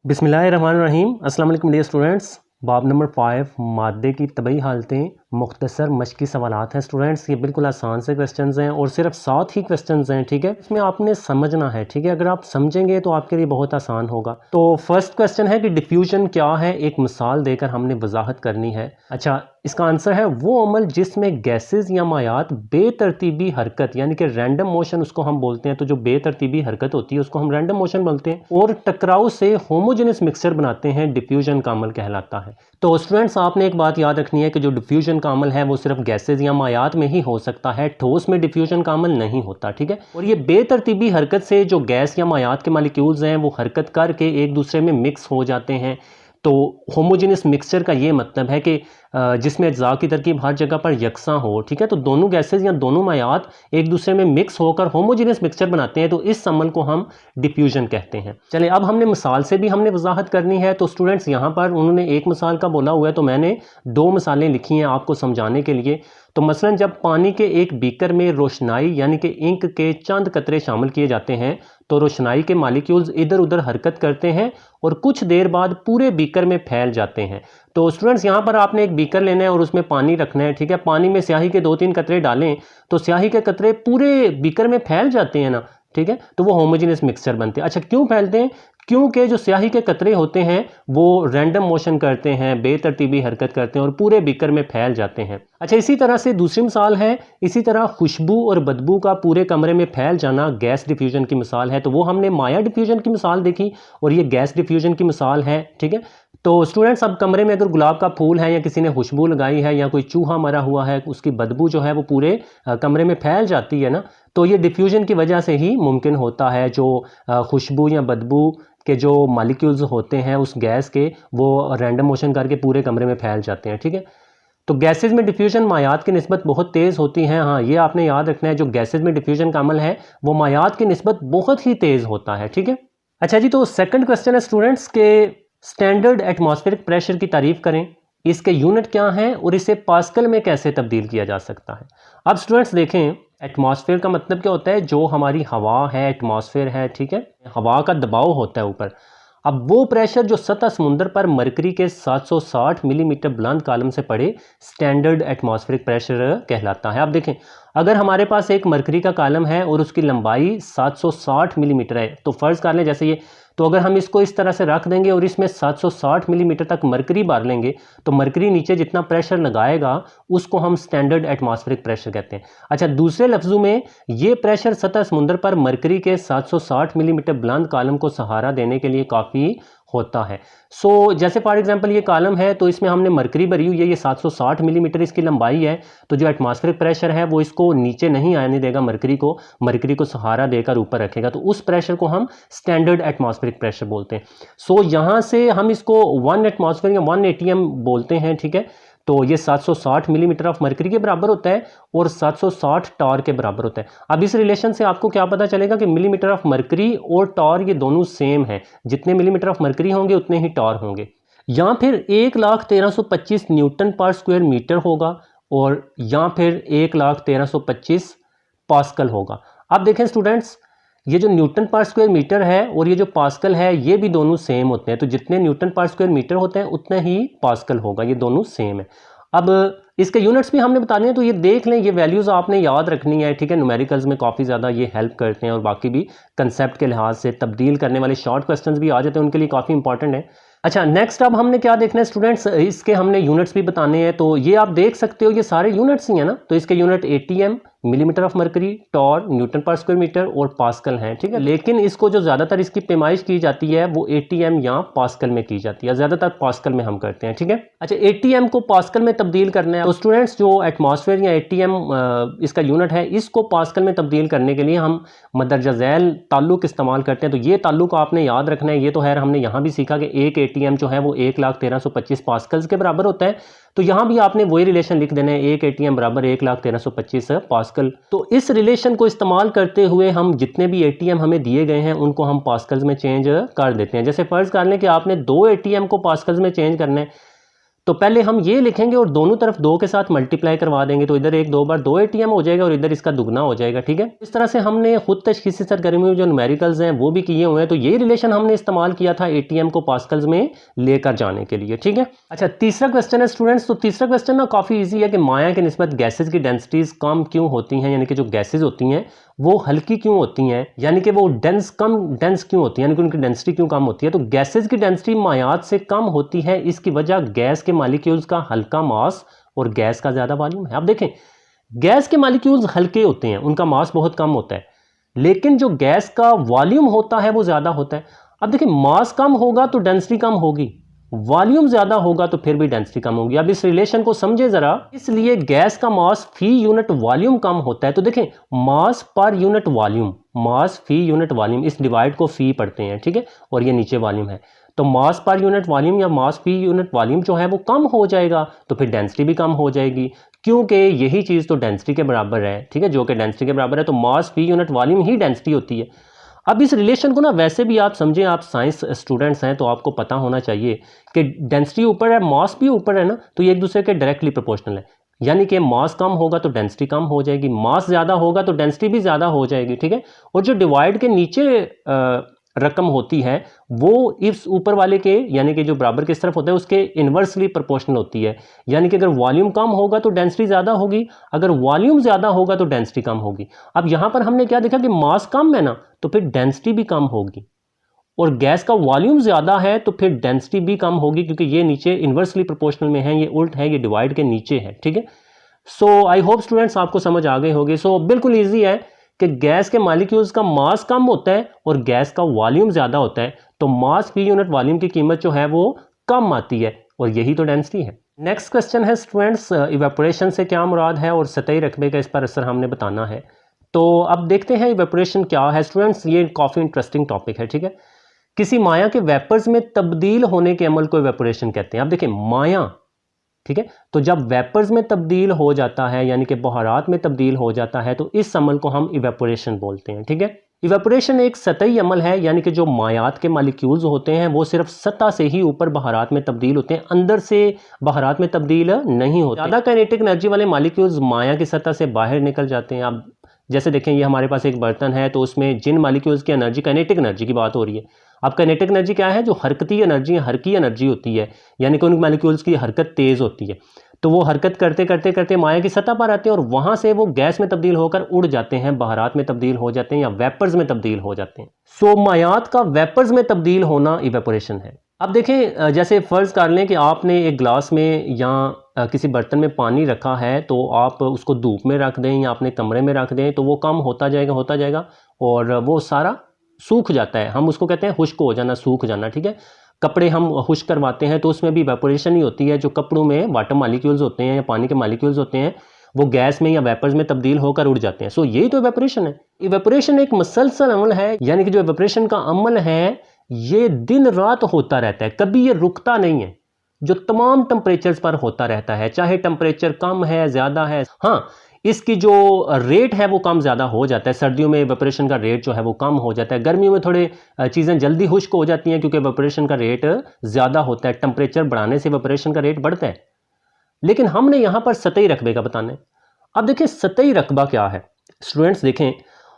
बिस्मिल्लाहिर्रहमानिर्रहीम। अस्सलाम वालेकुम डियर स्टूडेंट्स। बाब नंबर 5 मादे की तबई हालतें मुख्तसर मश्की सवालात हैं स्टूडेंट्स। ये बिल्कुल आसान से क्वेश्चंस हैं और सिर्फ 7 ही क्वेश्चंस हैं, ठीक है। इसमें आपने समझना है, ठीक है। अगर आप समझेंगे तो आपके लिए बहुत आसान होगा। तो फर्स्ट क्वेश्चन है कि डिफ्यूजन क्या है, एक मिसाल देकर हमने वजाहत करनी है। अच्छा, इसका आंसर है वो अमल जिसमें गैसेस या मायात बेतरतीबी हरकत यानी कि रैंडम मोशन उसको हम बोलते हैं। तो जो बेतरतीबी हरकत होती है उसको हम रैंडम मोशन बोलते हैं और टकराव से होमोजेनस मिक्सचर बनाते हैं, डिफ्यूजन का अमल कहलाता है। तो स्टूडेंट्स आपने एक बात याद रखनी है कि जो डिफ्यूजन का अमल है वो सिर्फ गैसेस या मायात में ही हो सकता है, ठोस में डिफ्यूजन का अमल नहीं होता, ठीक है। और ये बेतरतीबी हरकत से जो गैस या मायात के मालिक्यूल्स हैं वो हरकत करके एक दूसरे में मिक्स हो जाते हैं। तो होमोजेनस मिक्सचर का ये मतलब है कि जिसमें अज्जा की तरकीब हर जगह पर यकसा हो, ठीक है। तो दोनों गैसेस या दोनों मायात एक दूसरे में मिक्स होकर होमोजेनस मिक्सचर बनाते हैं, तो इस अमल को हम डिफ्यूजन कहते हैं। चलिए अब हमने मिसाल से भी हमने वजाहत करनी है। तो स्टूडेंट्स यहाँ पर उन्होंने एक मिसाल का बोला हुआ है, तो मैंने 2 मिसालें लिखी हैं आपको समझाने के लिए। तो मसलन जब पानी के एक बीकर में रोशनाई यानी कि इंक के चंद कतरे शामिल किए जाते हैं तो रोशनाई के मालिक्यूल्स इधर उधर हरकत करते हैं और कुछ देर बाद पूरे बीकर में फैल जाते हैं। तो स्टूडेंट्स यहाँ पर आपने एक बीकर लेना है और उसमें पानी रखना है, ठीक है। पानी में स्याही के 2-3 कतरे डालें तो स्याही के कतरे पूरे बीकर में फैल जाते हैं ना, ठीक है। तो वो होमोजेनस मिक्सचर बनते हैं। अच्छा, क्यों फैलते हैं? क्योंकि जो स्याही के कतरे होते हैं वो रैंडम मोशन करते हैं, बेतरतीबी हरकत करते हैं और पूरे बीकर में फैल जाते हैं। अच्छा, इसी तरह से दूसरी मिसाल है, इसी तरह खुशबू और बदबू का पूरे कमरे में फैल जाना गैस डिफ्यूजन की मिसाल है। तो वो हमने माया डिफ्यूजन की मिसाल देखी और ये गैस डिफ्यूजन की मिसाल है, ठीक है। तो स्टूडेंट्स अब कमरे में अगर गुलाब का फूल है या किसी ने खुशबू लगाई है या कोई चूहा मरा हुआ है, उसकी बदबू जो है वो पूरे कमरे में फैल जाती है ना, तो ये डिफ्यूजन की वजह से ही मुमकिन होता है। जो खुशबू या बदबू के जो मॉलिक्यूल्स होते हैं उस गैस के, वो रैंडम मोशन करके पूरे कमरे में फैल जाते हैं, ठीक है। तो गैसेज में डिफ्यूजन मायात की निस्बत बहुत तेज़ होती है। हाँ, ये आपने याद रखना है, जो गैसेज में डिफ्यूजन का अमल है वो मायात की निस्बत बहुत ही तेज़ होता है, ठीक है। अच्छा जी, तो सेकंड क्वेश्चन है स्टूडेंट्स के स्टैंडर्ड एटमॉस्फेरिक प्रेशर की तारीफ करें, इसके यूनिट क्या हैं और इसे पास्कल में कैसे तब्दील किया जा सकता है। अब स्टूडेंट्स देखें, एटमॉस्फेयर का मतलब क्या होता है? जो हमारी हवा है, एटमॉस्फेयर है, ठीक है, हवा का दबाव होता है ऊपर। अब वो प्रेशर जो सतह समुंदर पर मरकरी के 760 मिलीमीटर बुलंद कालम से पड़े स्टैंडर्ड एटमॉस्फेरिक प्रेशर कहलाता है। अब देखें, अगर हमारे पास एक मरकरी का कालम है और उसकी लंबाई 760 मिलीमीटर है, तो फ़र्ज़ कर लें जैसे ये, तो अगर हम इसको इस तरह से रख देंगे और इसमें 760 मिलीमीटर तक मरकरी भर लेंगे तो मरकरी नीचे जितना प्रेशर लगाएगा उसको हम स्टैंडर्ड एटमॉस्फेरिक प्रेशर कहते हैं। अच्छा, दूसरे लफ्ज़ों में ये प्रेशर सतह समुंदर पर मरकरी के 760 मिलीमीटर बुलंद कालम को सहारा देने के लिए काफ़ी होता है। सो जैसे फॉर एग्जांपल ये कालम है तो इसमें हमने मरकरी भरी हुई है, ये 760 मिलीमीटर इसकी लंबाई है। तो जो एटमॉस्फेरिक प्रेशर है वो इसको नीचे नहीं आने देगा, मरकरी को सहारा देकर ऊपर रखेगा। तो उस प्रेशर को हम स्टैंडर्ड एटमॉस्फेरिक प्रेशर बोलते हैं। सो यहाँ से हम इसको 1 एटमॉस्फेयर या 1 ATM बोलते हैं, ठीक है। तो ये 760 मिलीमीटर ऑफ मरकरी के बराबर होता है और 760 टॉर के बराबर होता है। अब इस रिलेशन से आपको क्या पता चलेगा कि मिलीमीटर ऑफ मरकरी और टॉर ये दोनों सेम हैं। जितने मिलीमीटर ऑफ मरकरी होंगे उतने ही टॉर होंगे। या फिर 1,1325 न्यूटन पर स्क्वायर मीटर होगा और या फिर 1,1325 पास्कल होगा। अब देखें स्टूडेंट्स, ये जो न्यूटन पर स्क्वायर मीटर है और ये जो पास्कल है ये भी दोनों सेम होते हैं। तो जितने न्यूटन पर स्क्वायर मीटर होते हैं उतना ही पास्कल होगा, ये दोनों सेम है। अब इसके यूनिट्स भी हमने बता दिए, तो ये देख लें, ये वैल्यूज़ आपने याद रखनी है, ठीक है। न्यूमेरिकल्स में काफ़ी ज़्यादा ये हेल्प करते हैं और बाकी भी कंसेप्ट के लिहाज से तब्दील करने वाले शॉर्ट क्वेश्चंस भी आ जाते हैं, उनके लिए काफ़ी इंपॉर्टेंट है। अच्छा, नेक्स्ट अब हमने क्या देखना है स्टूडेंट्स, इसके हमने यूनिट्स भी बताने हैं। तो ये आप देख सकते हो, ये सारे यूनिट्स ही हैं ना। तो इसके unit ATM millimetre of mercury, torr newton पर स्क्वायर मीटर और पास्कल हैं, ठीक है। लेकिन इसको जो ज़्यादातर इसकी पैमाइश की जाती है वो ATM या पास्कल में की जाती है, ज़्यादातर पास्कल में हम करते हैं, ठीक है। अच्छा, ATM को पास्कल में तब्दील करना है तो स्टूडेंट्स जो एटमॉस्फेयर या ATM इसका यूनिट है, इसको पास्कल में तब्दील करने के लिए हम मदरजा झैल ताल्लुक इस्तेमाल करते हैं। तो ये ताल्लुक आपने याद रखना है। ये तो खैर हमने यहाँ भी सीखा कि एक ATM जो है वो 1,1325 पास्कल्स के बराबर होता है। तो यहाँ भी आपने वही रिलेशन लिख देना है, एक ATM बराबर 1,1325 पास्कल। तो इस रिलेशन को इस्तेमाल करते हुए हम जितने भी ATM हमें दिए गए हैं उनको हम पास्कल्स में चेंज कर देते हैं। जैसे फ़र्ज़ कर लें कि आपने 2 ATM को पास्कल्स में चेंज करना है, तो पहले हम ये लिखेंगे और दोनों तरफ 2 के साथ मल्टीप्लाई करवा देंगे, तो इधर 1 2 बार 2 ATM हो जाएगा और इधर इसका दुगना हो जाएगा, ठीक है। इस तरह से हमने खुद तशखीसी सरगर्मी में जो न्यूमेरिकल्स हैं वो भी किए हुए हैं, तो ये रिलेशन हमने इस्तेमाल किया था ATM को पास्कल्स में लेकर जाने के लिए, ठीक है। अच्छा, तीसरा क्वेश्चन है स्टूडेंट्स, तो तीसरा क्वेश्चन ना काफ़ी ईजी है कि माया के निस्बत गैसेज की डेंसिटीज कम क्यों होती हैं, यानी कि जो गैसेज होती हैं वो हल्की क्यों होती हैं, यानी कि वो डेंस क्यों होती हैं, यानी कि उनकी डेंसिटी क्यों कम होती है। तो गैसेज की डेंसिटी मायात से कम होती है, इसकी वजह गैस के मॉलिक्यूल्स का हल्का मास और गैस का ज़्यादा वॉल्यूम है। अब देखें, गैस के मॉलिक्यूल्स हल्के होते हैं, उनका मास बहुत कम होता है, लेकिन जो गैस का वॉल्यूम होता है वो ज़्यादा होता है। अब देखिए, मास कम होगा तो डेंसिटी कम होगी, वॉल्यूम ज्यादा होगा तो फिर भी डेंसिटी कम होगी। अब इस रिलेशन को समझे जरा, इसलिए गैस का मास फी यूनिट वॉल्यूम कम होता है। तो देखें, मास पर यूनिट वॉल्यूम, मास फी यूनिट वॉल्यूम, इस डिवाइड को फी पढ़ते हैं, ठीक है, और ये नीचे वॉल्यूम है, तो मास पर यूनिट वॉल्यूम या मास फी यूनिट वॉल्यूम जो है वो कम हो जाएगा, तो फिर डेंसिटी भी कम हो जाएगी, क्योंकि यही चीज़ तो डेंसिटी के बराबर है, ठीक है, जो कि डेंसिटी के बराबर है, तो मास फी यूनिट वॉल्यूम ही डेंसिटी होती है। अब इस रिलेशन को ना वैसे भी आप समझें, आप साइंस स्टूडेंट्स हैं तो आपको पता होना चाहिए कि डेंसिटी ऊपर है, मास भी ऊपर है ना, तो ये एक दूसरे के डायरेक्टली प्रोपोर्शनल है, यानी कि मास कम होगा तो डेंसिटी कम हो जाएगी, मास ज़्यादा होगा तो डेंसिटी भी ज़्यादा हो जाएगी, ठीक है। और जो डिवाइड के नीचे रकम होती है वो इस ऊपर वाले के, यानी कि जो बराबर किस तरफ होता है उसके इन्वर्सली प्रोपोर्शनल होती है, यानी कि अगर वॉल्यूम कम होगा तो डेंसिटी ज़्यादा होगी, अगर वॉल्यूम ज़्यादा होगा तो डेंसिटी कम होगी। अब यहाँ पर हमने क्या देखा कि मास कम है ना, तो फिर डेंसिटी भी कम होगी, और गैस का वॉल्यूम ज़्यादा है तो फिर डेंसिटी भी कम होगी, क्योंकि ये नीचे इन्वर्सली प्रोपोर्शनल में है, ये उल्ट है, ये डिवाइड के नीचे है, ठीक है। सो आई होप स्टूडेंट्स आपको समझ आ गई होगी। सो बिल्कुल ईजी है कि गैस के मॉलिक्यूल्स का मास कम होता है और गैस का वॉल्यूम ज़्यादा होता है, तो मास फी यूनिट वॉल्यूम की कीमत जो है वो कम आती है, और यही तो डेंसिटी है। नेक्स्ट क्वेश्चन है स्टूडेंट्स, इवेपोरेशन से क्या मुराद है और सतही रकबे का इस पर असर हमने बताना है। तो अब देखते हैं इवेपोरेशन क्या है स्टूडेंट्स, ये काफ़ी इंटरेस्टिंग टॉपिक है, ठीक है। किसी माया के वेपर्स में तब्दील होने के अमल को इवेपोरेशन कहते हैं। अब देखिए, माया, ठीक है, तो जब वेपर्स में तब्दील हो जाता है, यानी कि बहारात में तब्दील हो जाता है, तो इस अमल को हम इवेपोरेशन बोलते हैं, ठीक है। इवेपोरेशन एक सतही अमल है, यानी कि जो मायात के मॉलिक्यूल्स होते हैं वो सिर्फ सतह से ही ऊपर बहारात में तब्दील होते हैं, अंदर से बहारात में तब्दील नहीं होते। ज़्यादा काइनेटिक एनर्जी वाले मॉलिक्यूल्स माया की सतह से बाहर निकल जाते हैं। आप जैसे देखें, ये हमारे पास एक बर्तन है, तो उसमें जिन मॉलिक्यूल्स की एनर्जी, काइनेटिक एनर्जी की बात हो रही है। अब काइनेटिक एनर्जी क्या है, जो हरकती एनर्जी, हरकी एनर्जी होती है, यानी कि उन मॉलिक्यूल्स की हरकत तेज़ होती है, तो वो हरकत करते करते करते माया की सतह पर आते हैं और वहां से वो गैस में तब्दील होकर उड़ जाते हैं, बहारात में तब्दील हो जाते हैं या वेपर्स में तब्दील हो जाते हैं। सो मायात का वेपर्स में तब्दील होना इवेपोरेशन है। अब देखें, जैसे फ़र्ज़ कर लें कि आपने एक ग्लास में या किसी बर्तन में पानी रखा है, तो आप उसको धूप में रख दें या अपने कमरे में रख दें, तो वो कम होता जाएगा और वो सारा सूख जाता है। हम उसको कहते हैं खुश्क हो जाना, सूख जाना, ठीक है। कपड़े हम खुश्क करवाते हैं तो उसमें भी इवेपोरेशन ही होती है, जो कपड़ों में वाटर मॉलिक्यूल्स होते हैं या पानी के मॉलिक्यूल्स होते हैं वो गैस में या वेपर्स में तब्दील होकर उड़ जाते हैं। सो यही तो इवेपोरेशन है। इवेपोरेशन एक मसलसल अमल है, यानी कि जो इवेपोरेशन का अमल है ये दिन रात होता रहता है, कभी ये रुकता नहीं है, जो तमाम टेम्परेचर्स पर होता रहता है, चाहे टेम्परेचर कम है ज़्यादा है। हाँ, इसकी जो रेट है वो कम ज़्यादा हो जाता है, सर्दियों में इवेपोरेशन का रेट जो है वो कम हो जाता है, गर्मियों में थोड़े चीज़ें जल्दी खुश्क हो जाती हैं क्योंकि इवेपोरेशन का रेट ज़्यादा होता है, टेम्परेचर बढ़ाने से इवेपोरेशन का रेट बढ़ता है। लेकिन हमने यहाँ पर सतही रकबे का बताना है। अब देखिए, सतही रकबा क्या है स्टूडेंट्स, देखें,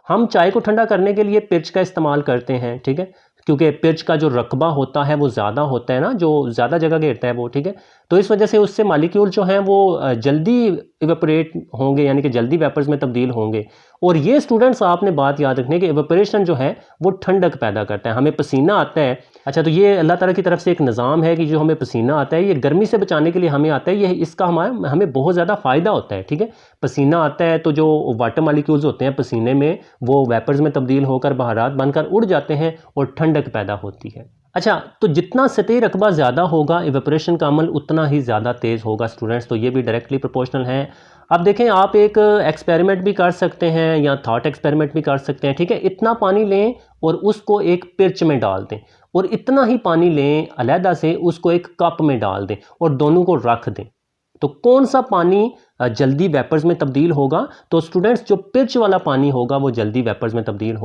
हम चाय को ठंडा करने के लिए पिर्च का इस्तेमाल करते हैं, ठीक है, क्योंकि पिर्च का जो रकबा होता है वो ज़्यादा होता है ना, जो ज़्यादा जगह घेरता है वो, ठीक है, तो इस वजह से उससे मॉलिक्यूल जो हैं वो जल्दी इवेपोरेट होंगे, यानी कि जल्दी वेपर्स में तब्दील होंगे। और ये स्टूडेंट्स आपने बात याद रखनी है कि इवेपोरेशन जो है वो ठंडक पैदा करता है, हमें पसीना आता है। अच्छा, तो ये अल्लाह ताला की तरफ से एक निज़ाम है कि जो हमें पसीना आता है ये गर्मी से बचाने के लिए हमें आता है, ये इसका हमें बहुत ज़्यादा फ़ायदा होता है, ठीक है। पसीना आता है तो जो वाटर मॉलिक्यूल्स होते हैं पसीने में वो वेपर्स में तब्दील होकर बहारात बनकर उड़ जाते हैं और ठंडक पैदा होती है। अच्छा, तो जितना सतही रकबा ज़्यादा होगा इवेपोरेशन का अमल उतना ही ज़्यादा तेज़ होगा स्टूडेंट्स, तो ये भी डायरेक्टली प्रोपोर्शनल है। अब देखें, आप एक एक्सपेरिमेंट भी कर सकते हैं या थॉट एक्सपेरिमेंट भी कर सकते हैं, ठीक है। इतना पानी लें और उसको एक पिर्च में डाल दें, और इतना ही पानी लें अलहदा से उसको एक कप में डाल दें और दोनों को रख दें, तो कौन सा पानी जल्दी वेपर्स में तब्दील होगा? तो स्टूडेंट्स, जो पिर्च वाला पानी होगा वो जल्दी वेपर्स में तब्दील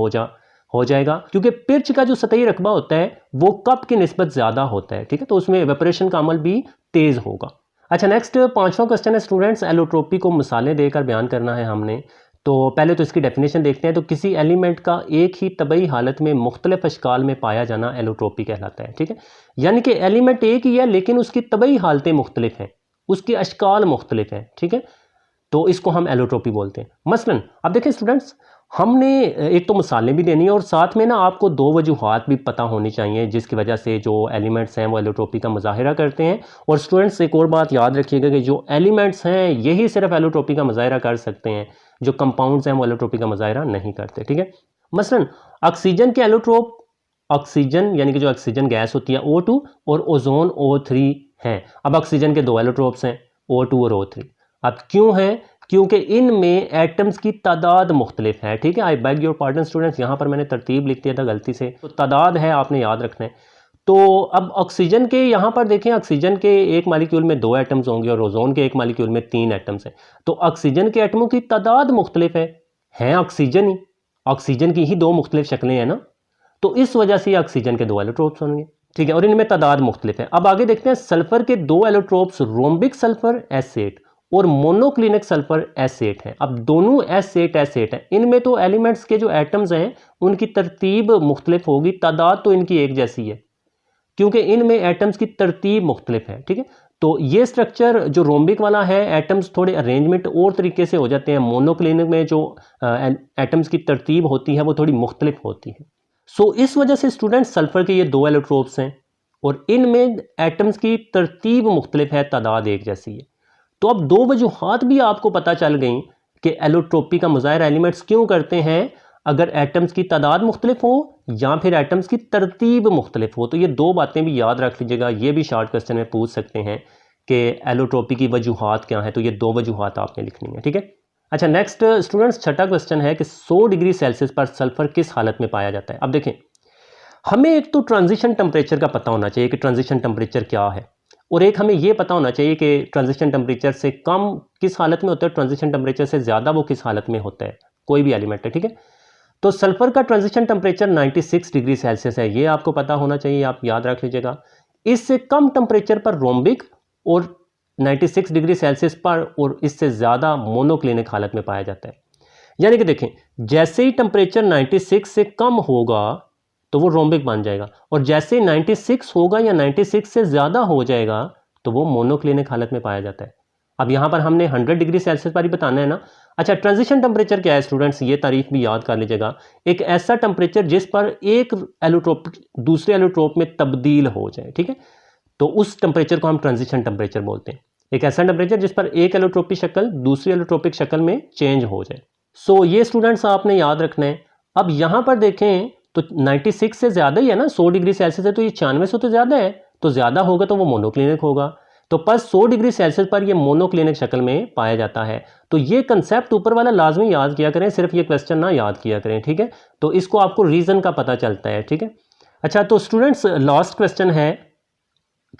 हो जाएगा, क्योंकि पिर्च का जो सतही रकबा होता है वो कप की निस्बत ज़्यादा होता है, ठीक है, तो उसमें एवेपोरेशन का अमल भी तेज़ होगा। अच्छा, नेक्स्ट 5वां क्वेश्चन है स्टूडेंट्स, एलोट्रोपी को मिसालें देकर बयान करना है हमने। तो पहले तो इसकी डेफिनेशन देखते हैं। तो किसी एलिमेंट का एक ही तबई हालत में मुख्तलिफ अशकाल में पाया जाना एलोट्रोपी कहलाता है, ठीक है। यानी कि एलिमेंट एक ही है लेकिन उसकी तबई हालतें मुख्तलिफ हैं, उसकी अशकाल मुख्तलिफ हैं, ठीक है, तो इसको हम एलोट्रोपी बोलते हैं। मसलन अब देखें स्टूडेंट्स, हमने एक तो मिसालें भी देनी है और साथ में ना आपको दो वजूहात भी पता होनी चाहिए जिसकी वजह से जो एलिमेंट्स हैं वो एलोट्रोपी का मुजाहिरा करते हैं। और स्टूडेंट्स एक और बात याद रखिएगा कि जो एलिमेंट्स हैं यही सिर्फ एलोट्रोपी का मुजाहिरा कर सकते हैं, जो कंपाउंड्स हैं वो एलोट्रोपी का मुजाहिरा नहीं करते, ठीक है। मसलन ऑक्सीजन के एलोट्रोप, ऑक्सीजन यानी कि जो ऑक्सीजन गैस होती है O2 और ओजोन O3 हैं। अब ऑक्सीजन के दो एलोट्रोप्स हैं O2 और O3। अब क्यों है? क्योंकि इनमें एटम्स की तादाद मुख्तलिफ है, ठीक है। आई बैग योर पार्डन स्टूडेंट्स, यहाँ पर मैंने तरतीब लिख दिया था गलती से, तो तादाद है आपने याद रखना है। तो अब ऑक्सीजन के यहाँ पर देखें, ऑक्सीजन के एक मालिक्यूल में 2 एटम्स होंगे और ओजोन के एक मालिक्यूल में 3 एटम्स हैं। तो ऑक्सीजन के एटमों की तादाद मुख्तलिफ है ऑक्सीजन ही, ऑक्सीजन की ही 2 मुख्तलिफ शक्लें हैं ना, तो इस वजह से ऑक्सीजन के 2 एलोट्रोप्स होंगे, ठीक है, और इनमें तादाद मुख्तलिफ है। अब आगे देखते हैं, सल्फर के 2 एलोट्रोप्स रोम्बिक सल्फर S8 और मोनोक्लिनिक सल्फर S8 है। अब दोनों S8 है, इनमें तो एलिमेंट्स के जो एटम्स हैं उनकी तरतीब मुख्तलिफ होगी, तादाद तो इनकी एक जैसी है क्योंकि इनमें एटम्स की तरतीब मुख्तलिफ है, ठीक है। तो ये स्ट्रक्चर जो रोम्बिक वाला है, एटम्स थोड़े अरेंजमेंट और तरीके से हो जाते हैं। मोनोक्लिनिक में जो एटम्स की तरतीब होती है वो थोड़ी मुख्तलिफ होती है। सो इस वजह से स्टूडेंट सल्फर के ये 2 एलोट्रोप्स हैं और इनमें एटम्स की तरतीब मुख्तलिफ है, तादाद एक जैसी है। तो अब 2 वजूहात भी आपको पता चल गई कि एलोट्रोपी का मुजाहिरा एलिमेंट्स क्यों करते हैं, अगर एटम्स की तादाद मुख्तलिफ हो या फिर एटम्स की तरतीब मुख्तलिफ हो। तो ये 2 बातें भी याद रख लीजिएगा, ये भी शॉर्ट क्वेश्चन में पूछ सकते हैं कि एलोट्रोपी की वजूहात क्या है, तो ये 2 वजूहात आपने लिखनी है, ठीक है। अच्छा, नेक्स्ट स्टूडेंट्स 6वां क्वेश्चन है कि 100 डिग्री सेल्सियस पर सल्फर किस हालत में पाया जाता है। अब देखें, हमें एक तो ट्रांजिशन टेम्परेचर का पता होना चाहिए कि ट्रांजिशन टेम्परेचर क्या है, और एक हमें यह पता होना चाहिए कि ट्रांजिशन टेम्परेचर से कम किस हालत में होता है, ट्रांजिशन टेम्परेचर से ज़्यादा वो किस हालत में होता है, कोई भी एलिमेंट है, ठीक है। तो सल्फर का ट्रांजिशन टेम्परेचर 96 डिग्री सेल्सियस है, ये आपको पता होना चाहिए, आप याद रख लीजिएगा। इससे कम टेम्परेचर पर रोम्बिक और 96 डिग्री सेल्सियस पर और इससे ज़्यादा मोनोक्लिनिक हालत में पाया जाता है। यानी कि देखें, जैसे ही टेम्परेचर 96 से कम होगा तो वो रोम्बिक बन जाएगा, और जैसे 96 होगा या 96 से ज़्यादा हो जाएगा तो वो मोनोक्लिनिक हालत में पाया जाता है। अब यहाँ पर हमने 100 डिग्री सेल्सियस पर ही बताना है ना। अच्छा, ट्रांजिशन टेम्परेचर क्या है स्टूडेंट्स, ये तारीफ भी याद कर लीजिएगा। एक ऐसा टेम्परेचर जिस पर एक एलोट्रोप दूसरे एलोट्रोप में तब्दील हो जाए, ठीक है, तो उस टेम्परेचर को हम ट्रांजिशन टेम्परेचर बोलते हैं। एक ऐसा टेम्परेचर जिस पर एक एलोट्रोपिक शक्ल दूसरी एलोट्रोपिक शक्ल में चेंज हो जाए। सो ये स्टूडेंट्स आपने याद रखना है। अब यहाँ पर देखें तो 96 से ज़्यादा ही है ना, 100 डिग्री सेल्सियस है तो ये 96 से तो ज़्यादा है, तो ज़्यादा होगा तो वो मोनोक्लिनिक होगा। तो पर 100 डिग्री सेल्सियस पर ये मोनोक्लिनिक शक्ल में पाया जाता है। तो ये कंसेप्ट ऊपर वाला लाजमी याद किया करें, सिर्फ ये क्वेश्चन ना याद किया करें, ठीक है। तो इसको आपको रीज़न का पता चलता है, ठीक है। अच्छा, तो स्टूडेंट्स लास्ट क्वेश्चन है,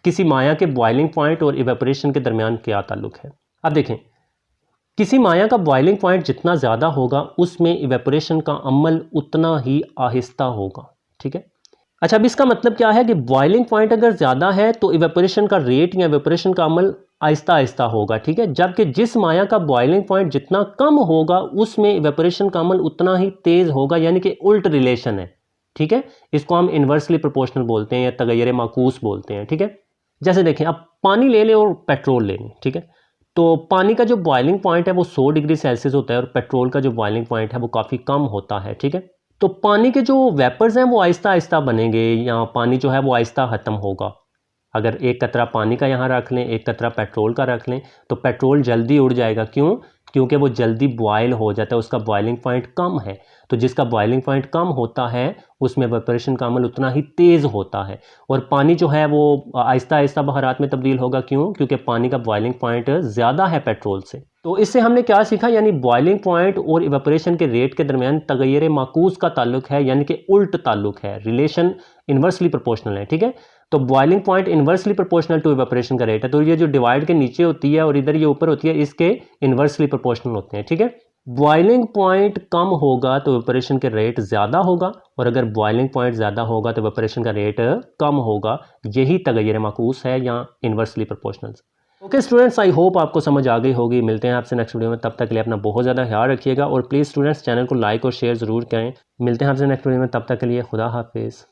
किसी माया के बॉइलिंग पॉइंट और इवेपोरेशन के दरमियान क्या ताल्लुक है। अब देखें, किसी माया का बॉइलिंग पॉइंट जितना ज़्यादा होगा उसमें इवेपोरेशन का अमल उतना ही आहिस्ता होगा, ठीक है। अच्छा, अब इसका मतलब क्या है कि बॉइलिंग पॉइंट अगर ज़्यादा है तो इवेपोरेशन का रेट या इवेपोरेशन का अमल आहिस्ता आहिस्ता होगा, ठीक है। जबकि जिस माया का बॉइलिंग पॉइंट जितना कम होगा उसमें इवेपोरेशन का अमल उतना ही तेज़ होगा, यानी कि उल्ट रिलेशन है, ठीक है। इसको हम इन्वर्सली प्रोपोर्शनल बोलते हैं या तगय्युर माकूस बोलते हैं, ठीक है। जैसे देखें, अब पानी ले लें और पेट्रोल ले लें, ठीक है। तो पानी का जो बॉइलिंग पॉइंट है वो 100 डिग्री सेल्सियस होता है और पेट्रोल का जो बॉइलिंग पॉइंट है वो काफ़ी कम होता है, ठीक है। तो पानी के जो वेपर्स हैं वो आहिस्ता आहिस्ता बनेंगे, या पानी जो है वो आहिस्ता ख़त्म होगा। अगर एक कतरा पानी का यहाँ रख लें, एक कतरा पेट्रोल का रख लें, तो पेट्रोल जल्दी उड़ जाएगा। क्यों? क्योंकि वो जल्दी बॉयल हो जाता है, उसका बॉइलिंग पॉइंट कम है। तो जिसका बॉइलिंग पॉइंट कम होता है उसमें वेपरेशन का अमल उतना ही तेज़ होता है, और पानी जो है वो आहिस्ता आहिस्ता बहरात में तब्दील होगा। क्यों? क्योंकि पानी का बॉइलिंग पॉइंट ज़्यादा है पेट्रोल से। तो इससे हमने क्या सीखा, यानी बॉइलिंग पॉइंट और इवेपोरेशन के रेट के दरमियान तगय्युर माकूस का ताल्लुक है, यानी कि उल्ट ताल्लुक है, रिलेशन इन्वर्सली प्रोपोर्शनल है, ठीक है। तो boiling point inversely proportional to evaporation का रेट है। तो ये जो डिवाइड के नीचे होती है और इधर ये ऊपर होती है, इसके इन्वर्सली प्रोपोर्शनल होते हैं, ठीक है। बॉइलिंग पॉइंट कम होगा तो वेपोरेशन के रेट ज़्यादा होगा, और अगर बॉइलिंग पॉइंट ज़्यादा होगा तो वेपोरेशन का रेट कम होगा। यही तगय्युर माकूस है या inversely proportional. Okay students, I hope आपको समझ आ गई होगी। मिलते हैं आपसे नेक्स्ट वीडियो में, तब तक के लिए अपना बहुत ज़्यादा ख्याल रखिएगा और प्लीज़ स्टूडेंट्स चैनल को लाइक और शेयर ज़रूर करें। मिलते हैं आपसे नेक्स्ट वीडियो में, तब तक के लिए खुदा हाफिज़।